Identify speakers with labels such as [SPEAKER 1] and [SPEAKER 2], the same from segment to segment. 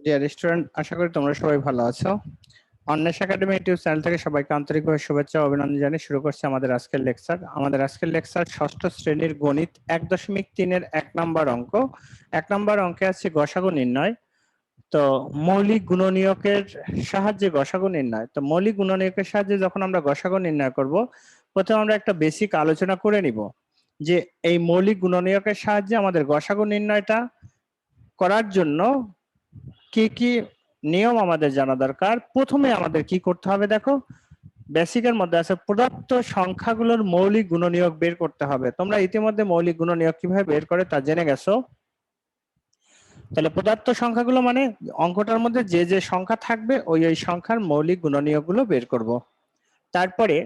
[SPEAKER 1] Dear student, আশা করি তোমরা সবাই ভালো আছো। অন্বেষ একাডেমি ইউটিউব চ্যানেল থেকে সবাইকে আন্তরিকভাবে শুভেচ্ছা ও অভিনন্দন জানিয়ে শুরু করছি আমাদের আজকের লেকচার। আমাদের আজকের লেকচার ষষ্ঠ শ্রেণীর গণিত 1.3-এর 1 নম্বর অঙ্ক। 1 নম্বর অঙ্কে আছে গসাগু নির্ণয়। তো মৌলিক গুণনীয়কের সাহায্যে গসাগু নির্ণয়। তো মৌলিক গুণনীয়কের সাহায্যে যখন আমরা গসাগু নির্ণয় করব, প্রথমে আমরা একটা বেসিক আলোচনা করে নিব যে এই মৌলিক গুণনীয়কের সাহায্যে আমাদের গসাগু নির্ণয়টা করার জন্য কি কি নিয়ম আমাদের জানা দরকার। প্রথমে আমাদের কি করতে হবে, দেখো বেসিকের মধ্যে আছে প্রদত্ত সংখ্যাগুলোর মৌলিক গুণনীয়ক বের করতে হবে। তোমরা ইতিমধ্যে মৌলিক গুণনীয়ক কিভাবে বের করে তা জেনে গেছো। তাহলে প্রদত্ত সংখ্যাগুলো মানে অঙ্কটার মধ্যে যে যে সংখ্যা থাকবে ওই ওই সংখ্যার মৌলিক গুণনীয়কগুলো বের করব। তারপরে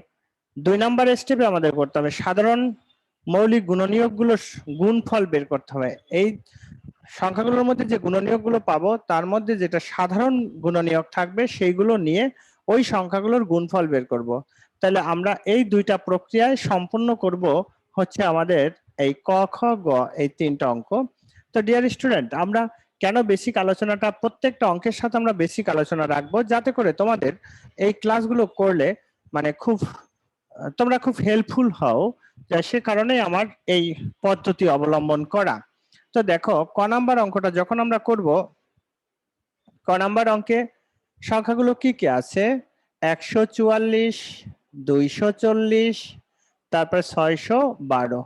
[SPEAKER 1] 2 নম্বর স্টেপে আমাদের করতে হবে সাধারণ মৌলিক গুণনীয়কগুলোর গুণফল বের করতে হবে। এই সংখ্যাগুলোর মধ্যে যে গুণনীয়কগুলো পাবো তার মধ্যে যেটা সাধারণ গুণনীয়ক থাকবে সেইগুলো নিয়ে ওই সংখ্যাগুলোর গুণফল বের করব। তাহলে আমরা এই দুইটা প্রক্রিয়ায় সম্পূর্ণ করব হচ্ছে আমাদের এই ক খ গ এই 3টা অঙ্ক। তো ডিয়ার স্টুডেন্ট, আমরা কেন বেসিক আলোচনাটা প্রত্যেকটা অঙ্কের সাথে আমরা বেসিক আলোচনা রাখবো, যাতে করে তোমাদের এই ক্লাসগুলো করলে মানে তোমরা খুব হেল্পফুল হও। সে কারণে আমার এই পদ্ধতি অবলম্বন করা। তো দেখো ক নাম্বার অঙ্কটা যখন আমরা করব, ক নাম্বার অঙ্কে সংখ্যাগুলো কি কি আছে, 144, 240, তারপর 612।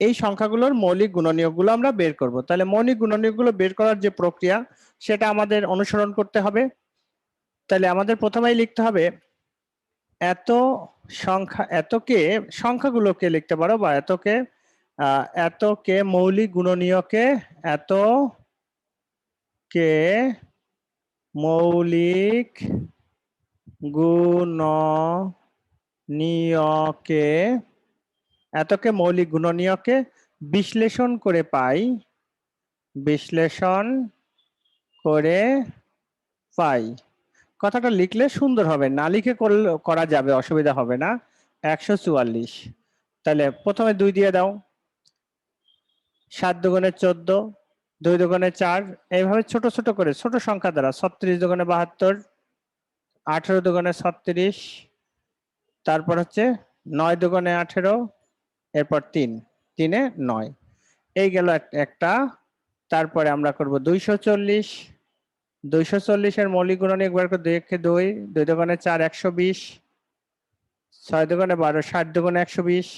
[SPEAKER 1] এই সংখ্যাগুলোর মৌলিক গুণনীয়কগুলো আমরা বের করব। তাহলে মৌলিক গুণনীয়কগুলো বের করার যে প্রক্রিয়া সেটা আমাদের অনুসরণ করতে হবে। তাহলে আমাদের প্রথমেই লিখতে হবে এত সংখ্যা, এতকে সংখ্যাগুলোকে লিখতে পারো বা এতকে মৌলিক গুণনীয়কে, এত কে মৌলিক গুণনীয়কে, এতকে মৌলিক গুণনীয়কে বিশ্লেষণ করে পাই, বিশ্লেষণ করে পাই। কথাটা লিখলে সুন্দর হবে, না লিখে করা যাবে, অসুবিধা হবে না। 144, তাহলে প্রথমে 2 দিয়ে দাও, 7 দুগুণে 14, 2 দুগুণে 4, এইভাবে ছোট ছোট করে ছোট সংখ্যা দ্বারা 36 দুগুণে 72, 18 দুগুণে 36, তারপর হচ্ছে 9 দুগুণে 18, এরপর 3, 3 এ 9, এই গেল একটা। তারপরে আমরা করব 240, 240 এর মৌলিক গুণনীয়ক বের করে 2 একে 2, 2 দুগুণে 4, 120, 6 দুগুণে 12, 60 দুগুণে 120,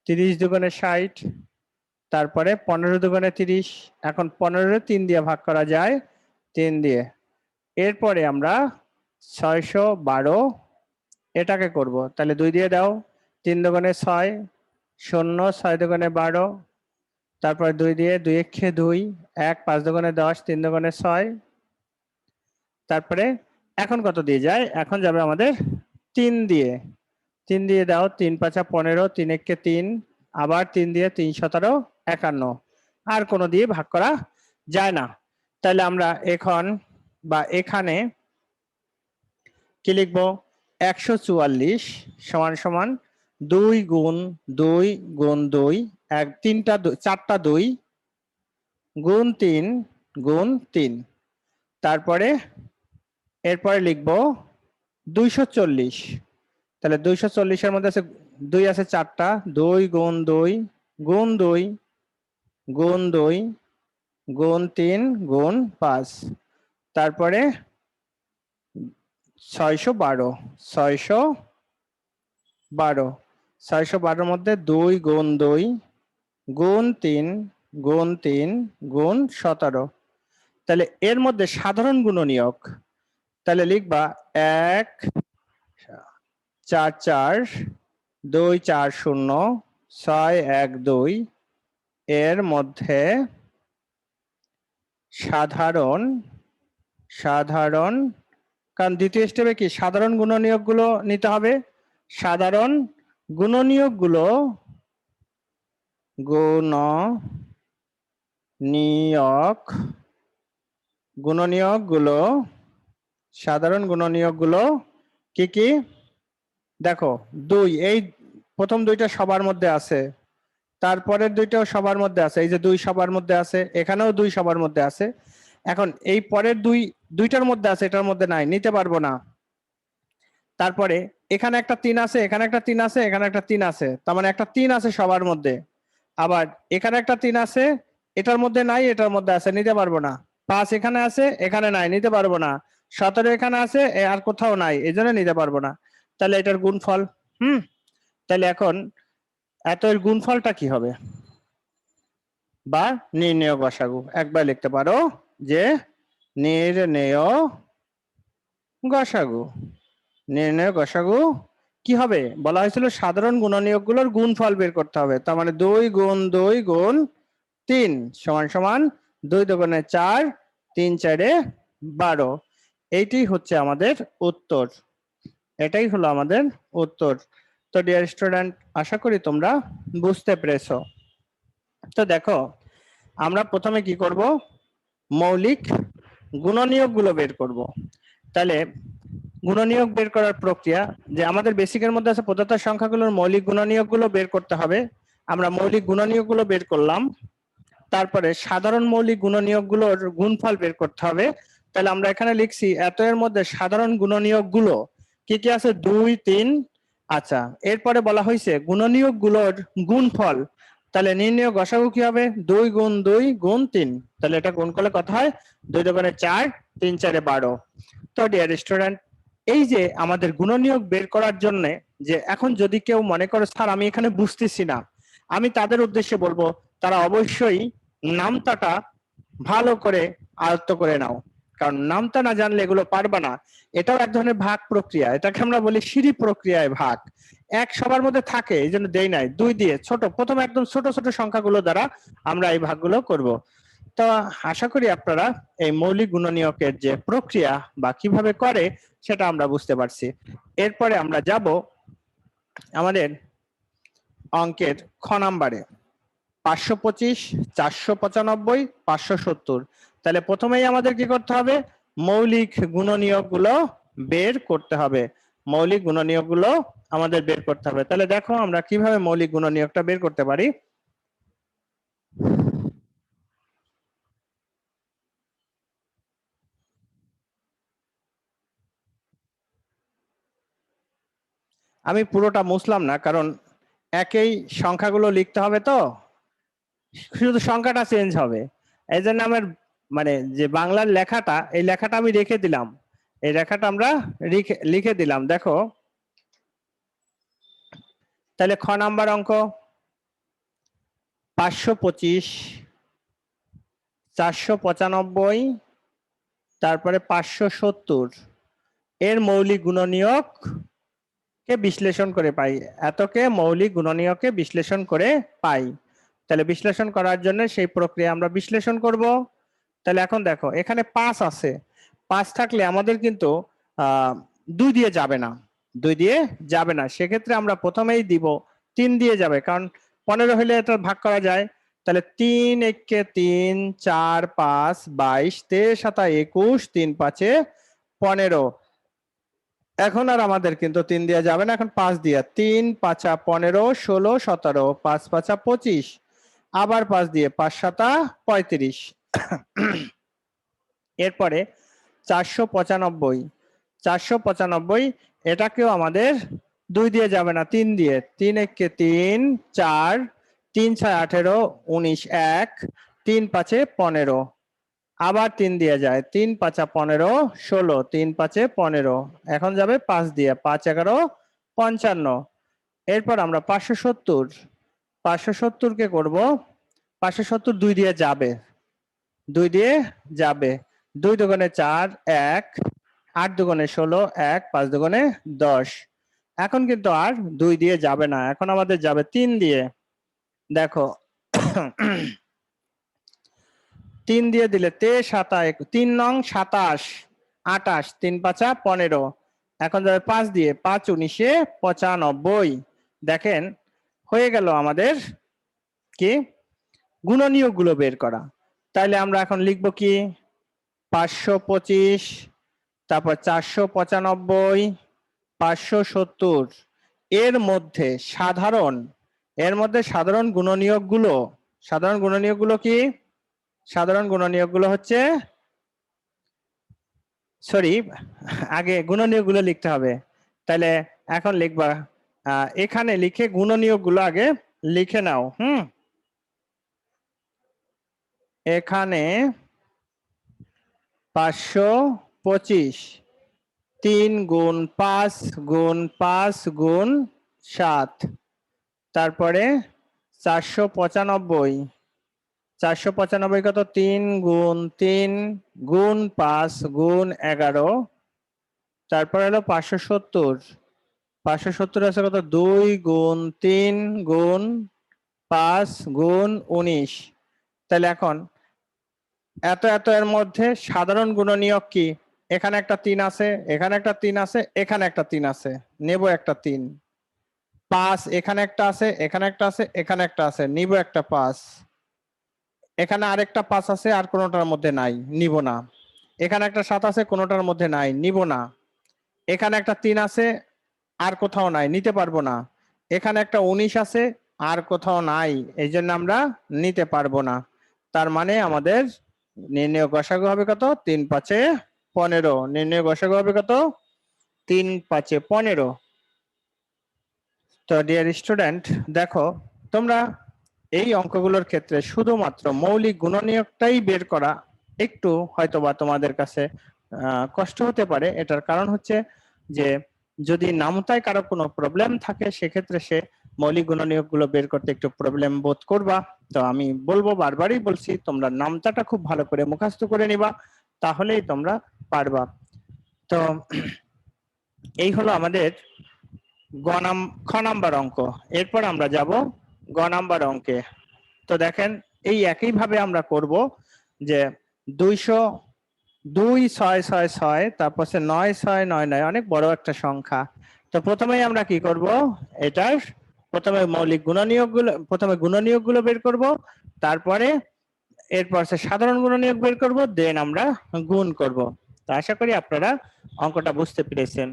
[SPEAKER 1] 30 দুগুণে 60, তারপরে 15 দুগুণে 30। এখন 15 3 দিয়ে ভাগ করা যায়, 3 দিয়ে। এরপরে আমরা 612 এটাকে করব। তাহলে 2 দিয়ে দাও, 3 দুগুণে 6, 0, 6 দুগুণে 12, তারপর 2 দিয়ে, 2 একে 2, 1, 5 দুগুণে 10, 3 দুগুণে 6। তারপরে এখন কত দিয়ে যায়, এখন যাবে আমাদের 3 দিয়ে। 3 দিয়ে দাও, 3 5 15, 3 একে 3, আবার 3 দিয়ে, 3 17 51, আর কোনো দিয়ে ভাগ করা যায় না। তাহলে আমরা এখন বা এখানে কি লিখবো, 144 সমান সমান 2 গুণ 2 গুণ 2, 4টা 2 গুণ 3 গুণ 3। তারপরে এরপরে লিখবো 240। তাহলে 240 এর মধ্যে আছে 2 আছে 4টা, 2 গুণ 2 গুণ 2 গুণ 2 গুণ 3 গুণ 5, তারপরে 612, 612 মধ্যে 2 গুণ 2 গুণ 3 গুণ 3 গুণ 17। তাহলে এর মধ্যে সাধারণ গুণনীয়ক, তাহলে লিখবা 1 4 4 2 4 0 6 1 2, এর মধ্যে সাধারণ, কারণ দ্বিতীয় স্টেপে কি সাধারণ গুণনীয়কগুলো নিতে হবে। সাধারণ গুণনীয়কগুলো সাধারণ গুণনীয়কগুলো কি কি দেখো, 2, এই প্রথম 2টা সবার মধ্যে আছে, তারপরের 2টাও সবার মধ্যে আছে, এই যে 2 সবার মধ্যে আছে, এখানেও 2 সবার মধ্যে আছে। এখন এই পরের দুইটার মধ্যে আছে, এটার মধ্যে নাই, নিতে পারবো না। তারপরে এখানে একটা 3 আছে, এখানে একটা 3 আছে, এখানে একটা 3 আছে, তার মানে একটা 3 আছে সবার মধ্যে। আবার এখানে একটা 3 আছে, এটার মধ্যে নাই, এটার মধ্যে আছে, নিতে পারবো না। 5 এখানে আছে, এখানে নাই, নিতে পারবো না। 17 এখানে আছে, আর কোথাও নাই, এই জন্য নিতে পারবো না। তাহলে এটার গুণফল। তাহলে এখন এর গুণফলটা কি হবে বা নির্ণেয় গসাগু, একবার লিখতে পারো যে নির্ণেয় গসাগু। নির্ণয় গসাগু কি হবে, বলা হয়েছিল সাধারণ গুণনীয়কগুলোর গুণফল বের করতে হবে। তার মানে 2 গুণ 2 গুণ 3 সমান সমান 2 দুগুণে 4, 3 4 12। এইটি হচ্ছে আমাদের উত্তর, এটাই হলো আমাদের উত্তর। তো ডিয়ার স্টুডেন্ট, আশা করি তোমরা বুঝতে পেরেছো। তো দেখো, আমরা প্রথমে কি করব, মৌলিক গুণনীয়ক গুলো বের করব। তাহলে গুণনীয়ক বের করার প্রক্রিয়া, যে আমাদের বেসিকের মধ্যে আছে প্রদত্ত সংখ্যাগুলোর মৌলিক গুণনীয়ক গুলো বের করতে হবে। আমরা মৌলিক গুণনীয়ক গুলো বের করলাম, তারপরে সাধারণ মৌলিক গুণনীয়ক গুলোর গুণফল বের করতে হবে। তাহলে আমরা এখানে লিখছি এত এর মধ্যে সাধারণ গুণনীয়ক গুলো কি কি আছে, 2 3। আচ্ছা, এরপরে বলা হয়েছে গুণনীয়ক গুলোর গুণফল। তাহলে নির্ণেয় গসাগু কি হবে, 2 গুণ 2 গুণ 3। তাহলে এটা গুণ করলে কত হয়, 2 দুগুণে 4, 3 4 12। তো ডিয়ার স্টুডেন্ট, এই যে আমাদের গুণনীয়ক বের করার জন্য, যে এখন যদি কেউ মনে করে স্যার আমি এখানে বুঝতেছি না, আমি তাদের উদ্দেশ্যে বলবো তারা অবশ্যই নামতাটা ভালো করে আয়ত্ত করে নাও, কারণ নামতা না জানলে এগুলো পারবা না। এটাও এক ধরনের ভাগ প্রক্রিয়া, এটাকে আমরা বলি সিঁড়ি প্রক্রিয়ায় ভাগ। এক সবার মধ্যে থাকে, এই জন্য দেই নাই, 2 দিয়ে ছোট, প্রথম একদম ছোট ছোট সংখ্যাগুলো দ্বারা আমরা এই ভাগগুলো করব। তো আশা করি আপনারা এই মৌলিক গুণনীয়কের যে প্রক্রিয়া বা কিভাবে করে সেটা আমরা বুঝতে পারছি। এরপরে আমরা যাব আমাদের অঙ্কের খ নাম্বারে, 525, 495, 570। তাহলে প্রথমেই আমাদের কি করতে হবে, মৌলিক গুণনীয়ক গুলো বের করতে হবে। মৌলিক গুণনীয়ক গুলো আমাদের বের করতে হবে। তাহলে দেখো আমরা কিভাবে মৌলিক গুণনীয়কটা বের করতে পারি। আমি পুরোটা মুছলাম না, কারণ একই সংখ্যাগুলো লিখতে হবে, তো শুধু সংখ্যাটা চেঞ্জ হবে। এই জন্য আমার মানে যে বাংলার লেখাটা, এই লেখাটা আমি রেখে দিলাম, এই লেখাটা আমরা লিখে দিলাম। দেখো, তাহলে খ নাম্বার অঙ্ক 525, 495, তারপরে 570 এর মৌলিক গুণনীয়ক কে বিশ্লেষণ করে পাই। এতকে মৌলিক গুণনীয়কে বিশ্লেষণ করে পাই। তাহলে বিশ্লেষণ করার জন্য সেই প্রক্রিয়া আমরা বিশ্লেষণ করব। তাহলে এখন দেখো, এখানে 5 আছে, 5 থাকলে আমাদের কিন্তু 2 দিয়ে যাবে না, 2 দিয়ে যাবে না। সেক্ষেত্রে আমরা প্রথমেই দিব 3 দিয়ে যাবে, কারণ 15 হলে এটা ভাগ করা যায়। তাহলে 3 একে 3, 4 5 22, 23 7 21, 3 5 15। এখন আর আমাদের কিন্তু 3 দিয়ে যাবে না, এখন 5 দিয়ে, 3 5 15, 16 17, 5 5 25, আবার 5 দিয়ে, 5 7 35। এরপরে 495, 495 এটাকেও আমাদের 2 দিয়ে যাবে না, 3 দিয়ে, 3 একে 3, 4, 3 6 18, 19 1, 3 5 15, আবার 3 দিয়ে যায়, 3 5 15, 16, 3 5 15। এখন যাবে 5 দিয়ে, 5 11 55। এরপর আমরা 570, 570 কে করব, 570 2 দিয়ে যাবে, 2 দিয়ে যাবে, 2 দুগুণে 4 1, 8 দুগুণে 16 1, 5 দুগুণে 10। এখন কিন্তু আর 2 দিয়ে যাবে না, এখন আমাদের যাবে 3 দিয়ে। দেখো 3 দিয়ে দিলে 3 নং 27 28, 3 5 15। এখন যাবে 5 দিয়ে, 5 19 95। দেখেন হয়ে গেল আমাদের কি গুণনীয়ক গুলো বের করা। তাইলে আমরা এখন লিখব কি, 525, তারপর 495, 570 এর মধ্যে সাধারণ গুণনীয়ক গুলো কি, সাধারণ গুণনীয়ক গুলো হচ্ছে সরি, আগে গুণনীয়ক গুলো লিখতে হবে। তাহলে এখন লিখবা, এখানে লিখে গুণনীয়ক গুলো আগে লিখে নাও। এখানে 525, 3 গুণ 5 গুণ 5 গুণ 7, তারপরে 495, 495 কত, 3 গুণ 3 গুণ 5 গুণ 11, তারপরে হলো 570, 570 আছে কত, 2 গুণ 3 গুণ 5 গুণ 19। তাহলে এখন এত এত এর মধ্যে সাধারণ গুণনীয়ক কি? এখানে একটা 3 আছে, এখানে একটা 3 আছে, এখানে একটা 3 আছে, নেব একটা 3। 5 এখানে একটা আছে, এখানে একটা আছে, এখানে একটা আছে, নিব একটা 5। এখানে আরেকটা 5 আছে, আর কোনোটার মধ্যে নাই, নিব না। এখানে একটা 7 আছে, কোনোটার মধ্যে নাই, নিব না। এখানে একটা 3 আছে, আর কোথাও নাই, নিতে পারবো না। এখানে একটা 19 আছে, আর কোথাও নাই, এই জন্য আমরা নিতে পারবো না। তার মানে আমাদের নির্ণয় গসাগু হবে কত, 3 5 15। নির্ণয় গসাগু হবে কত, 3 5 15। তো ডিয়ার স্টুডেন্ট, দেখো তোমরা এই অঙ্কগুলোর ক্ষেত্রে শুধুমাত্র মৌলিক গুণনীয়কটাই বের করা একটু হয়তোবা তোমাদের কাছে কষ্ট হতে পারে। এটার কারণ হচ্ছে যে যদি নামতায় কারো কোনো প্রবলেম থাকে, সেক্ষেত্রে সে মৌলিক গুণনীয়কগুলো বের করতে একটু প্রবলেম বোধ করবা। তো আমি বলবো, বারবারই বলছি, তোমরা নামতাটা খুব ভালো করে মুখস্থ করে নিবা, তাহলেই তোমরা পারবা। তো এই হলো আমাদের খ নাম্বার অঙ্ক। এরপর আমরা যাব গ নাম্বার অঙ্কে। তো দেখেন, এই একইভাবে আমরা করব যে 202 6 6 6, তারপর 9 6 9 9, অনেক বড় একটা সংখ্যা। তো প্রথমেই আমরা কি করব, এটার প্রথমে মৌলিক গুণনীয়কগুলো, প্রথমে গুণনীয়কগুলো বের করব, তারপরে এরপর সাধারণ গুণনীয়ক বের করব, দেন আমরা গুণ করব। তো আশা করি আপনারা অঙ্কটা বুঝতে পেরেছেন।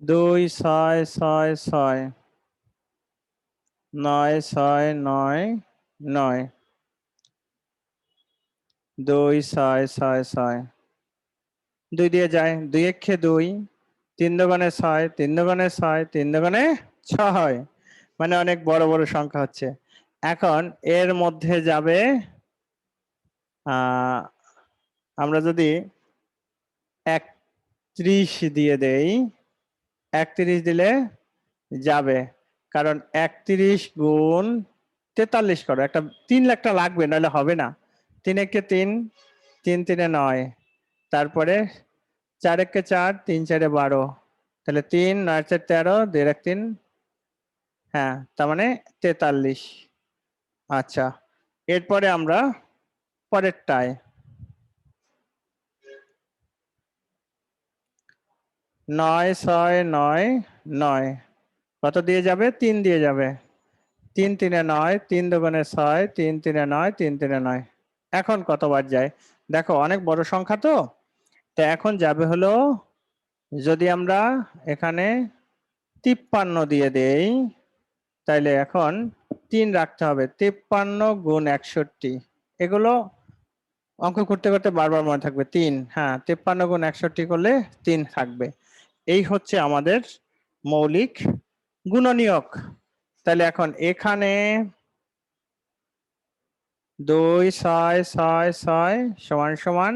[SPEAKER 1] 2 6 6 6, 9 6 9 9, 2 6 6 6, 2 দিয়ে যায়, 2 একে 2, 3 দোকানে 6, 3 দোকানে 6, 3 দোকানে 6, মানে অনেক বড় বড় সংখ্যা হচ্ছে। এখন এর মধ্যে যাবে, আমরা যদি 31 দিয়ে দেই, 31 দিলে যাবে, কারণ 31 গুণ 43 করো, একটা 3 লাখটা লাগবে, নাহলে হবে না। 3 একে 3, 3 3 9, তারপরে 4 একে 4, 3 4 12, তাহলে 3 9 4 13, 2 1 3, হ্যাঁ, তার মানে 43। আচ্ছা, এরপরে আমরা পরেরটায় 9 6 9 9, কত দিয়ে যাবে, 3 দিয়ে যাবে, 3 3 9, 3 দোকানে 6, 3 3 9, 3 3 9। এখন কতবার যায় দেখো, অনেক বড় সংখ্যা তো। তো এখন যাবে হলো, যদি আমরা এখানে 53 দিয়ে দেই, তাইলে এখন 3 রাখতে হবে, 53 গুণ 61, এগুলো অঙ্ক করতে করতে বারবার মনে থাকবে। 3, হ্যাঁ, 53 গুণ 61 করলে 3 থাকবে। এই হচ্ছে আমাদের মৌলিক গুণনীয়ক। তাহলে এখন এখানে 2 6 6 6 সমান সমান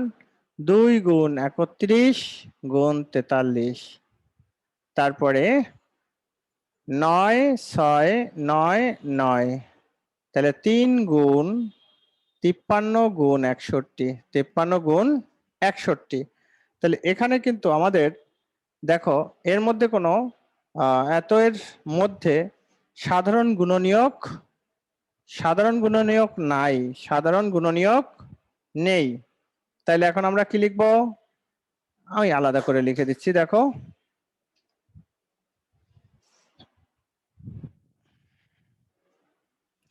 [SPEAKER 1] 2 গুণ 31 গুণ 43, তারপরে 9 6 9 9, তাহলে 3 গুণ 53 গুণ 61, 53 গুণ 61। তাহলে এখানে কিন্তু আমাদের দেখো, এর মধ্যে কোনো এত এর মধ্যে সাধারণ গুণনীয়ক, সাধারণ গুণনীয়ক নাই, সাধারণ গুণনীয়ক নেই। তাইলে এখন আমরা কি লিখবো, আমি আলাদা করে লিখে দিচ্ছি। দেখো,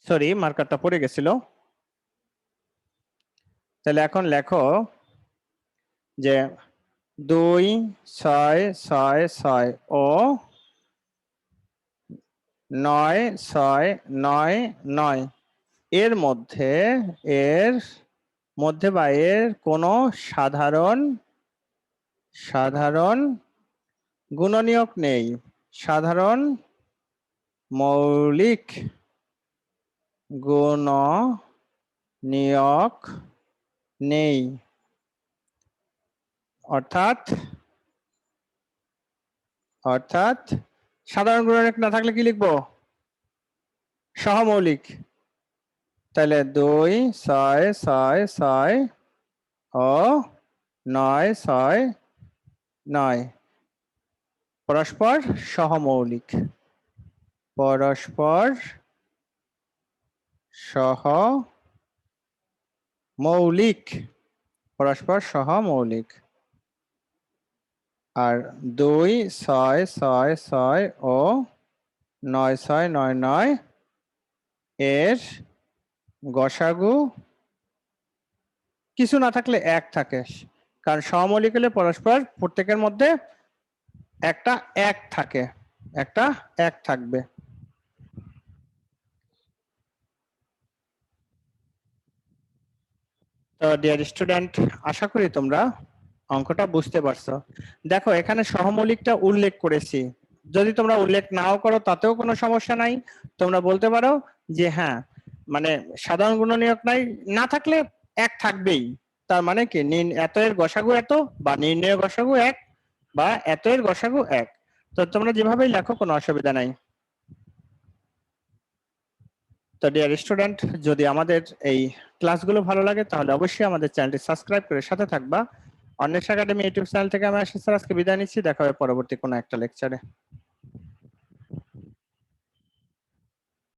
[SPEAKER 1] সরি, মার্কারটা পড়ে গেছিল। তাহলে এখন লেখো যে 2 6 6 6 ও 9 6 9 9 এর মধ্যে বা এর কোনো সাধারণ গুণনীয়ক নেই, সাধারণ মৌলিক গুণনীয়ক নেই। অর্থাৎ সাধারণ গুণনীয়ক না থাকলে কি লিখবো? সহমৌলিক। তাহলে 2 6 6 6 ও 9 6 9 পরস্পর সহমৌলিক। পরস্পর সহমৌলিক। আর 2 6 6 6 ও 9 6 9 9 এর গসাগু কিছু না থাকলে 1 থাকে, কারণ সহমৌলিক হলে পরস্পর প্রত্যেকের মধ্যে একটা 1 থাকে, একটা 1 থাকবে। তো ডিয়ার স্টুডেন্ট, আশা করি তোমরা অঙ্কটা বুঝতে পারছো। দেখো এখানে সহমৌলিকটা উল্লেখ করেছি, যদি তোমরা উল্লেখ নাও করো তাতেও কোনো সমস্যা নাই। তোমরা বলতে পারো যে হ্যাঁ, মানে সাধারণ গুণনীয়ক নাই, না থাকলে 1 থাকবেই, তার মানে কি এত এর গসাগু এত, বা নির্ণয় গসাগু 1, বা এত এর গসাগু 1। তো তোমরা যেভাবেই লেখো কোনো অসুবিধা নাই। তো ডিয়ার স্টুডেন্ট, যদি আমাদের এই ক্লাসগুলো ভালো লাগে তাহলে অবশ্যই আমাদের চ্যানেলটি সাবস্ক্রাইব করে সাথে থাকবা। অন্বেষা একাডেমি ইউটিউব চ্যানেল থেকে আমি আশিস স্যার আজকে বিদায় নিচ্ছি। দেখা হবে পরবর্তী কোনো একটা লেকচারে।